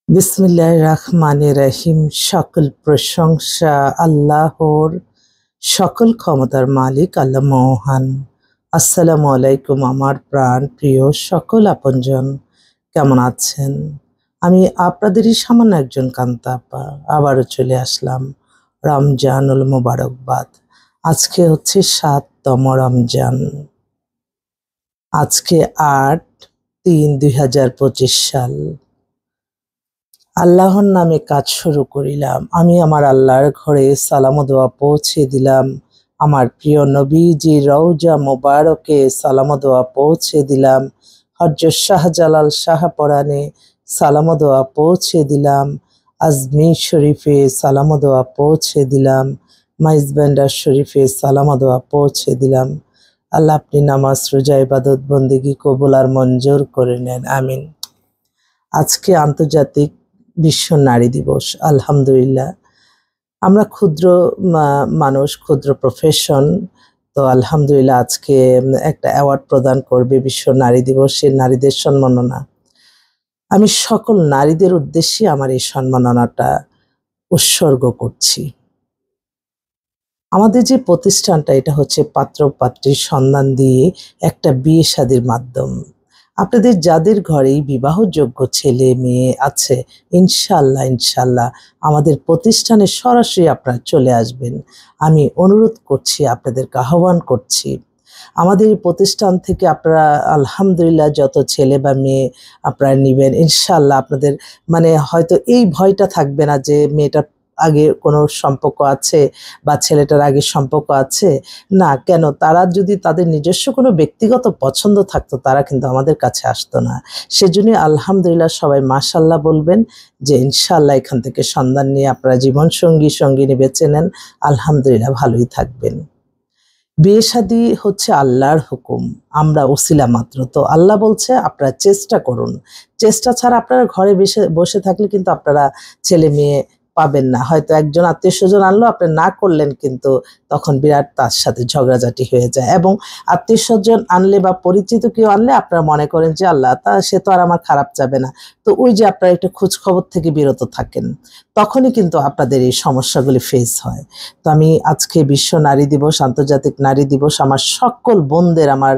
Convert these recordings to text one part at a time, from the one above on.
বিসমিল্লাহির রহমানির রহিম। সকল প্রশংসা আল্লাহর, সকল ক্ষমতার মালিক আল্লাহ মহান। আসসালামু আলাইকুম আমার প্রাণ প্রিয় সকল আপনজন, কেমন আছেন? আমি আপনাদেরই সামান্য একজন কান্তা আপা আবারও চলে আসলাম রমজানুল মোবারকবাদ। আজকে হচ্ছে ৭তম রমজান। আজকে ৮/৩/২০২৫ সাল। আল্লাহর নামে কাজ শুরু করিলাম। আমি আমার আল্লাহর ঘরে সালাম ও দোয়া পৌঁছে দিলাম। আমার প্রিয় নবীজি রওজা মোবারকে সালাম ও দোয়া পৌঁছে দিলাম। হযরত শাহজালাল শাহপরানে সালাম ও দোয়া পৌঁছে দিলাম। আজমির শরীফে সালাম ও দোয়া পৌঁছে দিলাম। মাইজবান্ডার শরীফে সালাম ও দোয়া পৌঁছে দিলাম। আল্লাহ আপনি নামাজ রোজা ইবাদত বন্দেগী কবুল আর মঞ্জুর করে নেন, আমিন। আজকে আন্তর্জাতিক বিশ্ব নারী দিবস। আলহামদুলিল্লাহ, আমরা ক্ষুদ্র মানুষ, ক্ষুদ্র প্রফেশন, তো আলহামদুলিল্লাহ আজকে একটা অ্যাওয়ার্ড প্রদান করবে বিশ্ব নারী দিবসে নারীদের সম্মাননা। আমি সকল নারীদের উদ্দেশ্যে আমার এই সম্মাননাটা উৎসর্গ করছি। আমাদের যে প্রতিষ্ঠানটা, এটা হচ্ছে পাত্র পাত্রীর সন্ধান দিয়ে একটা বিয়ে শাদীর মাধ্যম। আপনাদের যাদের ঘরেই বিবাহযোগ্য ছেলে মেয়ে আছে, ইনশাল্লাহ ইনশাল্লাহ আমাদের প্রতিষ্ঠানে সরাসরি আপনারা চলে আসবেন। আমি অনুরোধ করছি, আপনাদেরকে আহ্বান করছি। আমাদের এই প্রতিষ্ঠান থেকে আপনারা আলহামদুলিল্লাহ যত ছেলে বা মেয়ে আপনারা নেবেন, ইনশাল্লাহ আপনাদের হয়তো এই ভয়টা থাকবে না যে মেয়েটার আগে কোনো সম্পর্ক আছে বা ছেলেটার আগে সম্পর্ক আছে। না, কেন? তারা যদি তাদের নিজস্ব কোনো ব্যক্তিগত পছন্দ থাকতো, তারা কিন্তু আমাদের কাছে আসতো না। সেজন্যই আলহামদুলিল্লাহ সবাই মাশাআল্লাহ বলবেন যে ইনশাআল্লাহ এখান থেকে সন্ধান নিয়ে আপনারা জীবনসঙ্গী সঙ্গিনী বেছে নেন, আলহামদুলিল্লাহ ভালোই থাকবেন। বিয়ে শাদী হচ্ছে আল্লাহর হুকুম, আমরা ওসিলা মাত্র। তো আল্লাহ বলছে আপনারা চেষ্টা করুন। চেষ্টা ছাড়া আপনারা ঘরে বসে থাকলে কিন্তু আপনারা ছেলে মেয়ে পাবেন না। হয়তো একজন আত্মীয় স্বজন আনলো, আপনি না করলেন, কিন্তু তখন বিরাট তার সাথে ঝগড়াঝাটি হয়ে যায়। এবং আত্মীয় স্বজন আনলে বা পরিচিত কেউ আনলে আপনারা মনে করেন যে আল্লাহ, সে তো আর আমার খারাপ চাবে না। তো ওই যে আপনারা একটু খোঁজ খবর থেকে বিরত থাকেন, তখনই কিন্তু আপনাদের এই সমস্যাগুলি ফেস হয়। তো আমি আজকে বিশ্ব নারী দিবস, আন্তর্জাতিক নারী দিবস, আমার সকল বোনদের আমার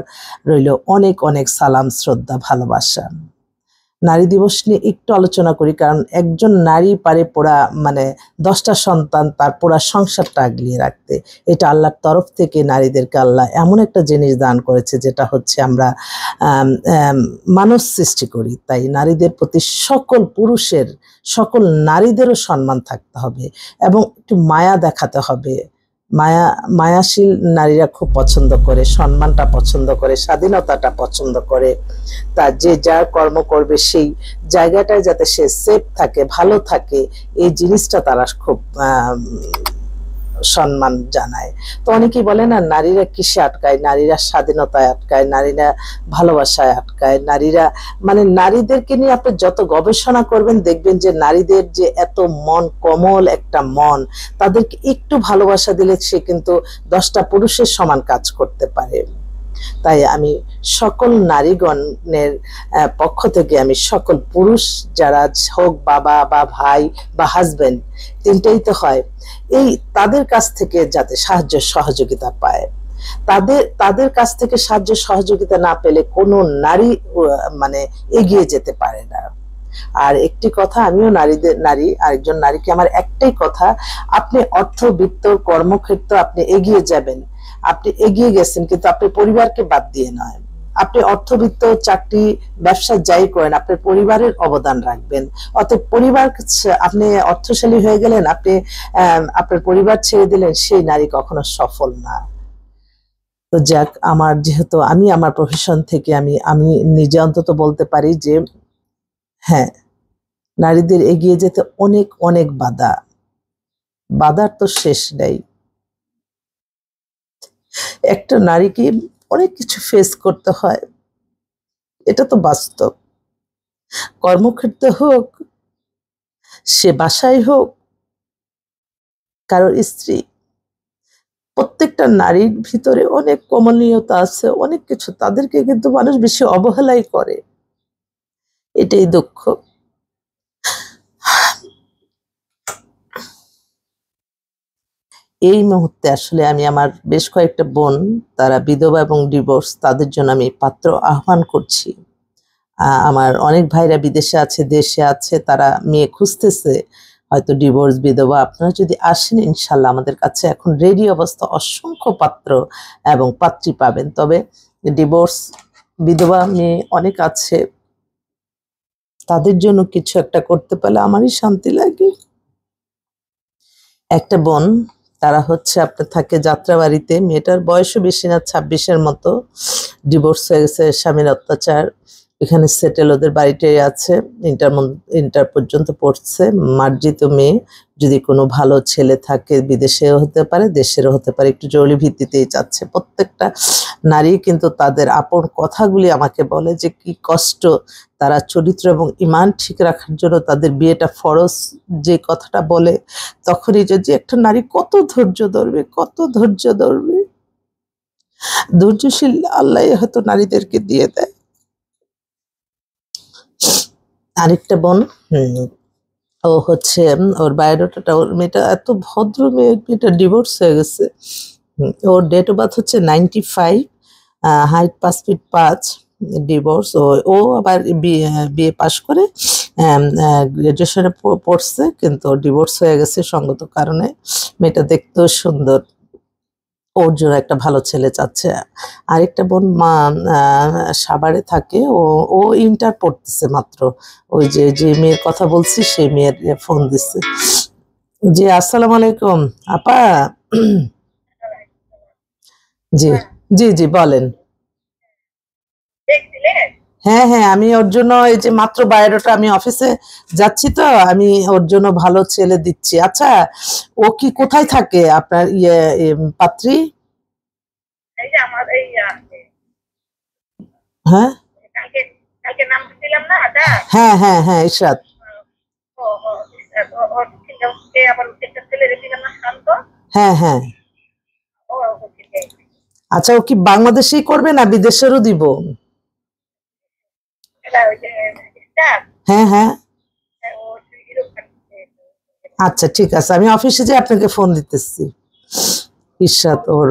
রইল অনেক অনেক সালাম, শ্রদ্ধা, ভালোবাসা। নারী দিবস নিয়ে একটু আলোচনা করি, কারণ একজন নারী পারে পুরা 10টা সন্তান তার পুরা সংসারটা আগলিয়ে রাখতে। এটা আল্লাহর তরফ থেকে নারীদেরকে আল্লাহ এমন একটা জিনিস দান করেছে, যেটা হচ্ছে আমরা মানুষ সৃষ্টি করি। তাই নারীদের প্রতি সকল পুরুষের, সকল নারীদেরও সম্মান থাকতে হবে এবং একটু মায়া দেখাতে হবে। মায়াশীল নারীরা খুব পছন্দ করে, সম্মানটা পছন্দ করে, স্বাধীনতাটা পছন্দ করে। তা যে যার কর্ম করবে সেই জায়গাটায় যাতে সে সেফ থাকে, ভালো থাকে, এই জিনিসটা তারা খুব সম্মান জানায়। তো অনেকেই বলে না, নারীরা কিসে আটকায়, নারীরা স্বাধীনতায় আটকায়, নারীরা ভালোবাসায় আটকায়, নারীরা নারীদেরকে নিয়ে আপনি যত গবেষণা করবেন দেখবেন যে নারীদের যে এত মন, কোমল একটা মন, তাদেরকে একটু ভালোবাসা দিলে সে কিন্তু 10টা পুরুষের সমান কাজ করতে পারে। তাই আমি সকল নারীগণের পক্ষ থেকে আমি সকল পুরুষ যারা হোক, বাবা বা ভাই বা হাজবেন্ড, তিনটেই তো হয়, এই তাদের কাছ থেকে যাতে সাহায্য সহযোগিতা পায়। তাদের কাছ থেকে সাহায্য সহযোগিতা না পেলে কোনো নারী এগিয়ে যেতে পারে না। আর একটি কথা, আমিও আরেকজন নারীকে আমার একটাই কথা, আপনি অর্থবিত্ত কর্মক্ষেত্র আপনি এগিয়ে যাবেন, আপনি এগিয়ে গেছেন, কিন্তু আপনি পরিবারকে বাদ দিয়ে নয়। আপনি অর্থবিত্ত চাকরি ব্যবসা যাই করেন, আপনার পরিবারের অবদান রাখবেন। অতএব পরিবার, আপনি অর্থশালী হয়ে গেলেন, আপনি আপনার পরিবার ছেড়ে দিলেন, সেই নারী কখনো সফল না। তো যাক, যেহেতু আমি আমার প্রফেশন থেকে আমি নিজে অন্তত বলতে পারি যে হ্যাঁ, নারীদের এগিয়ে যেতে অনেক অনেক বাধার তো শেষ নেই। একটা নারীকে অনেক কিছু ফেস করতে হয়, এটা তো বাস্তব। কর্মক্ষেত্রে হোক, সে বাসায় হোক, কারোর স্ত্রী, প্রত্যেকটা নারীর ভিতরে অনেক কমনীয়তা আছে, অনেক কিছু। তাদেরকে কিন্তু মানুষ বেশি অবহেলাই করে, এটাই দুঃখ। এই মুহূর্তে আসলে আমি আমার বেশ কয়েকটা বোন, তারা বিধবা এবং ডিভোর্স, তাদের জন্য আমি পাত্র আহ্বান করছি। আমার অনেক ভাইরা বিদেশে আছে, দেশে আছে, তারা মেয়ে খুঁজতেছে, হয়তো ডিভোর্স, বিধবা। আপনারা যদি আসেন ইনশাল্লাহ আমাদের কাছে এখন রেডি অবস্থা অসংখ্য পাত্র এবং পাত্রী পাবেন। তবে ডিভোর্স, বিধবা মেয়ে অনেক আছে, তাদের জন্য কিছু একটা করতে পারলে আমারই শান্তি লাগে। একটা বোন, তারা হচ্ছে আপনার থাকে যাত্রাবাড়িতে, মেয়েটার বয়সও বেশি না, 26-এর মতো, ডিভোর্স হয়ে গেছে, স্বামীর অত্যাচার, এখানে সেটেল, ওদের বাড়িটাই আছে, ইন্টার পর্যন্ত পড়ছে, মার্জিত মেয়ে। যদি কোনো ভালো ছেলে থাকে, বিদেশেও হতে পারে, দেশেরও হতে পারে, একটু জরুরি ভিত্তিতেই চাচ্ছে। প্রত্যেকটা নারী কিন্তু তাদের আপন কথাগুলি আমাকে বলে যে কি কষ্ট, তারা চরিত্র এবং ঈমান ঠিক রাখার জন্য তাদের বিয়েটা ফরজ যে কথাটা বলে, তখনই যে একটা নারী কত ধৈর্য ধরবে, কত ধৈর্য ধরবে। ধৈর্যশীল আল্লাহ হয়তো নারীদেরকে দিয়ে দেয়। আরেকটা বোন, ও হচ্ছে ওর বায়োডাটাটা, ওর মেয়েটা এত ভদ্র মেয়ে, মেয়েটা ডিভোর্স হয়ে গেছে। ওর ডেট অফ বার্থ হচ্ছে 95, হাইট 5 ফিট 5, ডিভোর্স। ও আবার বিএ পাশ করে গ্রাজুয়েশনে পড়ছে, কিন্তু ডিভোর্স হয়ে গেছে সঙ্গত কারণে। মেয়েটা দেখতেও সুন্দর, ওর জন্য একটা ভালো ছেলে চাচ্ছে। আরেকটা বোন সাভারে থাকে, ও ইন্টার পড়তেছে মাত্র। ওই যে মেয়ের কথা বলছি সেই মেয়ের ফোন দিচ্ছে। জি আসসালামু আলাইকুম আপা। জি জি জি বলেন। হ্যাঁ হ্যাঁ, আমি ওর জন্য এই যে মাত্র বায়োডাটা, আমি অফিসে যাচ্ছি তো, আমি ওর জন্য ভালো ছেলে দিচ্ছি। আচ্ছা, ও কি কোথায় থাকে আপনার পাত্রী? হ্যাঁ হ্যাঁ হ্যাঁ হ্যাঁ, ইশরাত। হ্যাঁ হ্যাঁ, আচ্ছা, ও কি বাংলাদেশেই করবে না বিদেশেরও দিব? হ্যাঁ হ্যাঁ, আচ্ছা ঠিক আছে, আমি অফিসে যে আপনাকে ফোন দিতেছি। ইশরাত, ওর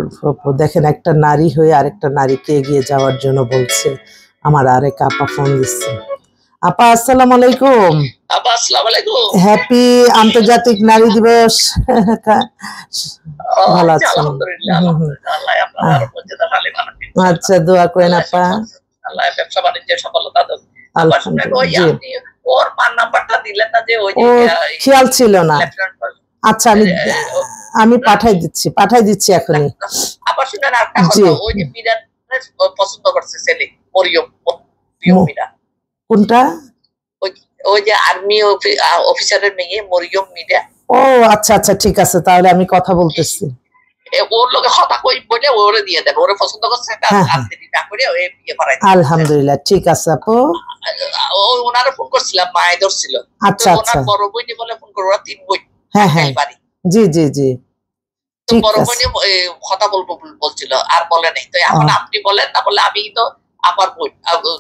দেখেন একটা নারী হয়ে আরেকটা নারীকে এগিয়ে যাওয়ার জন্য বলছে। আমার আরেক আপা ফোন দিচ্ছে। আপা আসসালামু আলাইকুম। আপা আসসালামু আলাইকুম। হ্যাপি আন্তর্জাতিক নারী দিবস। ভালো আছেন? আলহামদুলিল্লাহ, আল্লাহ আপনার আরো মর্যাদা ভালো বানাবেন। আচ্ছা, দোয়া করেন আপা। আল্লাহ ব্যবসা বাণিজ্যে সফলতা দেন। আলহামদুলিল্লাহ। আপনি ওর পান নাম্বারটা দিলেন না, যে ওই যে খেয়াল ছিল না। আচ্ছা, আমি পাঠাই দিচ্ছি এখনই। আবার শুনেন আরেকটা কথা, ওই যে বিরাট পছন্দ করছে ছেলে, মরিয়ম মিরা। কোনটা? ওই যে আর্মি অফিসারের মেয়ে মরিয়ম মিরা। ও আচ্ছা আচ্ছা, ঠিক আছে, তাহলে আমি কথা বলতেছি। ওর লোকে হতা কই বলে ওরে দিয়ে দেন, ওরে পছন্দ করছে, আলহামদুলিল্লাহ, ঠিক আছে আপু। ওনারে ফোন করছিলাম, মায়ে ধরছিল। আচ্ছা আচ্ছা, বড় বইনি বলে ফোন করো, ওরা 3 বই। হ্যাঁ হ্যাঁ, জি জি জি, বড় বইনি কথা বলবো বলছিল, আর বলে নাই। তো এখন আপনি বলেন, না বলে আমি তো আমার বই,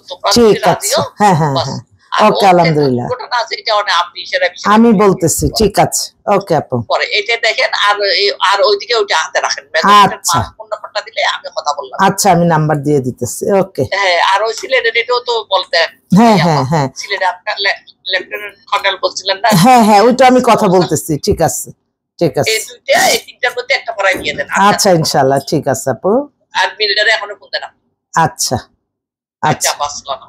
তোমরা রাজিও। হ্যাঁ হ্যাঁ হ্যাঁ, ওকে, আলহামদুলিল্লাহ, আমি বলতেছি। ঠিক আছে, ওকে আপু। পরে এটা দেখেন, আর ওইদিকে ওইটা হাতে রাখেন। আচ্ছা, ফোন নাম্বারটা দিলে আমি কথা বললাম। আচ্ছা, আমি নাম্বার দিয়ে দিতেছি। ওকে। হ্যাঁ, আর ওই সিলেটের এটাও তো বলতেন। হ্যাঁ হ্যাঁ হ্যাঁ, সিলেটে আপনার লেফটেন্যান্ট কর্নেল বলছিলেন না? হ্যাঁ হ্যাঁ, ওইটা আমি কথা বলতেছি। ঠিক আছে ঠিক আছে, এই দুইটা, এই তিনটার মধ্যে একটা পড়াই দিয়ে দেন। আচ্ছা ইনশাআল্লাহ, ঠিক আছে আপু। আর মিলিটারি এখনো ফোন দেন। আচ্ছা আচ্ছা,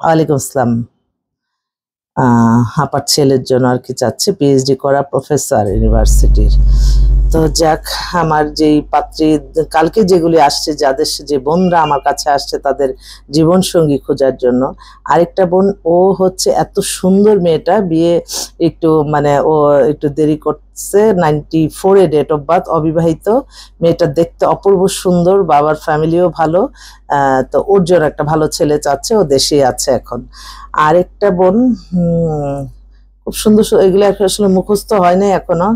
ওয়ালাইকুম আসসালাম। আপার ছেলের জন্য আর কি চাচ্ছে, পিএইচডি করা প্রফেসর ইউনিভার্সিটির। তো যাক, আমার যেই পাত্রী কালকে যেগুলি আসছে, যাদের যে বোনরা আমার কাছে আসছে তাদের জীবন সঙ্গী খোঁজার জন্য, আরেকটা বোন, ও হচ্ছে এত সুন্দর মেয়েটা, বিয়ে একটু মানে ও একটু দেরি করছে, 94-এ ডেট অফ বার্থ, অবিবাহিত, মেয়েটা দেখতে অপূর্ব সুন্দর, বাবার ফ্যামিলিও ভালো। তো ওর জন্য একটা ভালো ছেলে চাচ্ছে, ও দেশেই আছে এখন। আরেকটা বোন, খুব সুন্দর, এগুলো আসলে মুখস্থ হয় নাই এখনো।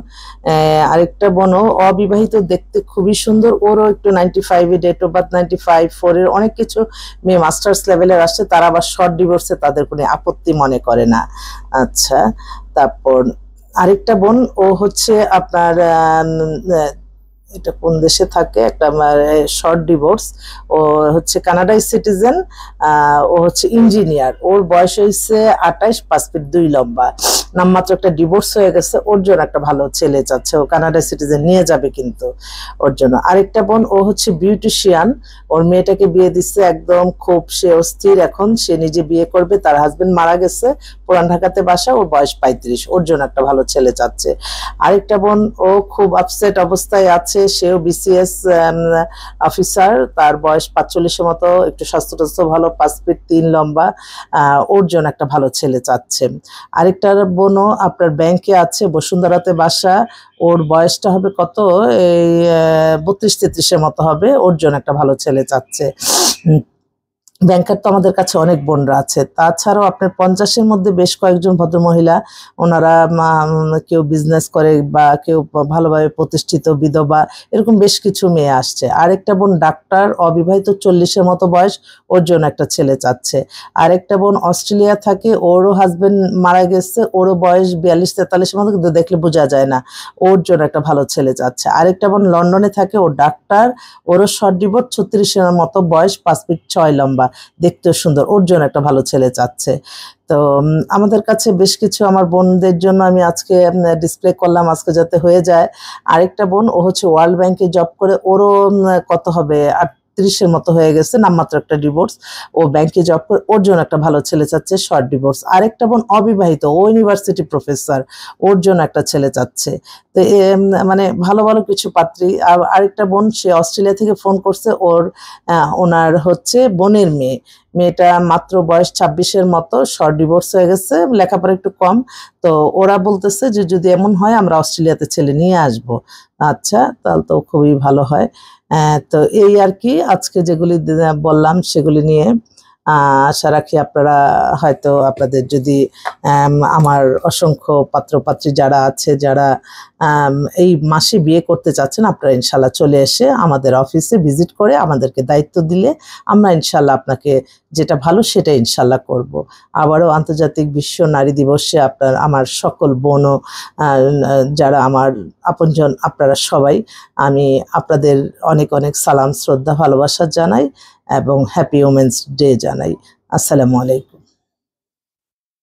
আরেকটা বোনও অবিবাহিত, দেখতে খুবই সুন্দর, ওরও একটু 95-এ ডেট অফ বার্থ, 95-4-এর অনেক কিছু, মেয়ে মাস্টার্স লেভেলের আসছে, তারা আবার শর্ট ডিভোর্সে তাদের কোনো আপত্তি মনে করে না। আচ্ছা, তারপর আরেকটা বোন, ও হচ্ছে আপনার এটা কোন দেশে থাকে, একটা শর্ট ডিভোর্স। ও হচ্ছে কানাডায় সিটিজেন, ও হচ্ছে ইঞ্জিনিয়ার, ওর বয়স হয়েছে 28, 5 ফিট 2 লম্বা, নামমাত্র একটা ডিভোর্স হয়ে গেছে, ওর জন্য একটা ভালো ছেলে চাচ্ছে, ও কানাডায় সিটিজেন নিয়ে যাবে কিন্তু ওর জন্য। আরেকটা বোন, ও হচ্ছে বিউটিশিয়ান, ওর মেয়েটাকে বিয়ে দিচ্ছে, একদম খুব সে অস্থির, এখন সে নিজে বিয়ে করবে, তার হাজবেন্ড মারা গেছে, পুরান ঢাকাতে বাসা, ওর বয়স 35, ওর জন্য একটা ভালো ছেলে চাচ্ছে। আরেকটা বোন, ও খুব আপসেট অবস্থায় আছে, সেও বিসিএস অফিসার, তার বয়স 45-এর মতো, একটু স্বাস্থ্য টাস্থ্য ভালো, 5 ফিট 3 লম্বা, ওর জন্য একটা ভালো ছেলে চাচ্ছে। আরেকটা বোনও আপনার ব্যাংকে আছে, বসুন্ধরাতে বাসা, ওর বয়সটা হবে কত, এই 32-33-এর মতো হবে, ওর জন্য একটা ভালো ছেলে চাচ্ছে। ব্যাংকার তো আমাদের কাছে অনেক বোনরা আছে, তাছাড়াও আপনার 50-এর মধ্যে বেশ কয়েকজন ভদ্রমহিলা, ওনারা কেউ বিজনেস করে বা কেউ ভালোভাবে প্রতিষ্ঠিত, বিধবা, এরকম বেশ কিছু মেয়ে আসছে। আরেকটা বোন ডাক্তার, অবিবাহিত, 40-এর মতো বয়স, ওর জন্য একটা ছেলে চাচ্ছে। আরেকটা বোন অস্ট্রেলিয়া থাকে, ওরও হাজবেন্ড মারা গেছে, ওরও বয়স 42-43-এর মতো, কিন্তু দেখলে বোঝা যায় না, ওর জন্য একটা ভালো ছেলে চাচ্ছে। আরেকটা বোন লন্ডনে থাকে, ও ডাক্তার, ওরও শর্ট ডিভোর্স, 36-এর মতো বয়স, 5 ফিট 6 লম্বা, দেখতেও সুন্দর, ওর জন্য একটা ভালো ছেলে চাচ্ছে। তো আমাদের কাছে বেশ কিছু আমার বোনদের জন্য আমি আজকে ডিসপ্লে করলাম, আজকে যাতে হয়ে যায়। আরেকটা বোন, ও হচ্ছে ওয়ার্ল্ড ব্যাংকে জব করে, ওরও কত হবে 38-এর মতো হয়ে গেছে, নামমাত্র একটা ডিভোর্স, ও ব্যাংকে জব করে, ওর জন্য একটা ভালো ছেলে চাচ্ছে, শর্ট ডিভোর্স। আরেকটা বোন অবিবাহিত, ও ইউনিভার্সিটি প্রফেসর, ওর জন্য একটা ছেলে চাচ্ছে। তো মানে ভালো ভালো কিছু পাত্রী। আরেকটা বোন, সে অস্ট্রেলিয়া থেকে ফোন করছে, ওনার হচ্ছে বোনের মেয়েটা মাত্র বয়স 26-এর মতো, শর্ট ডিভোর্স হয়ে গেছে, লেখাপড়া একটু কম, তো ওরা বলতেছে যে যদি এমন হয় আমরা অস্ট্রেলিয়াতে ছেলে নিয়ে আসব। আচ্ছা, তাহলে তো খুবই ভালো হয়। তো এই আর কি, আজকে যেগুলি বললাম সেগুলি নিয়ে আশা রাখি আপনারা হয়তো, আপনাদের যদি আমার অসংখ্য পাত্রপাত্রী যারা আছে, যারা এই মাসে বিয়ে করতে চাচ্ছেন, আপনারা ইনশাল্লাহ চলে এসে আমাদের অফিসে ভিজিট করে আমাদেরকে দায়িত্ব দিলে আমরা ইনশাল্লাহ আপনাকে যেটা ভালো সেটা ইনশাল্লাহ করব। আবারও আন্তর্জাতিক বিশ্ব নারী দিবসে আমার সকল বোন, যারা আমার আপনজন, আপনারা সবাই, আমি আপনাদের অনেক অনেক সালাম, শ্রদ্ধা, ভালোবাসা জানাই এবং হ্যাপি ওমেন্স ডে জানাই। আসসালামু আলাইকুম।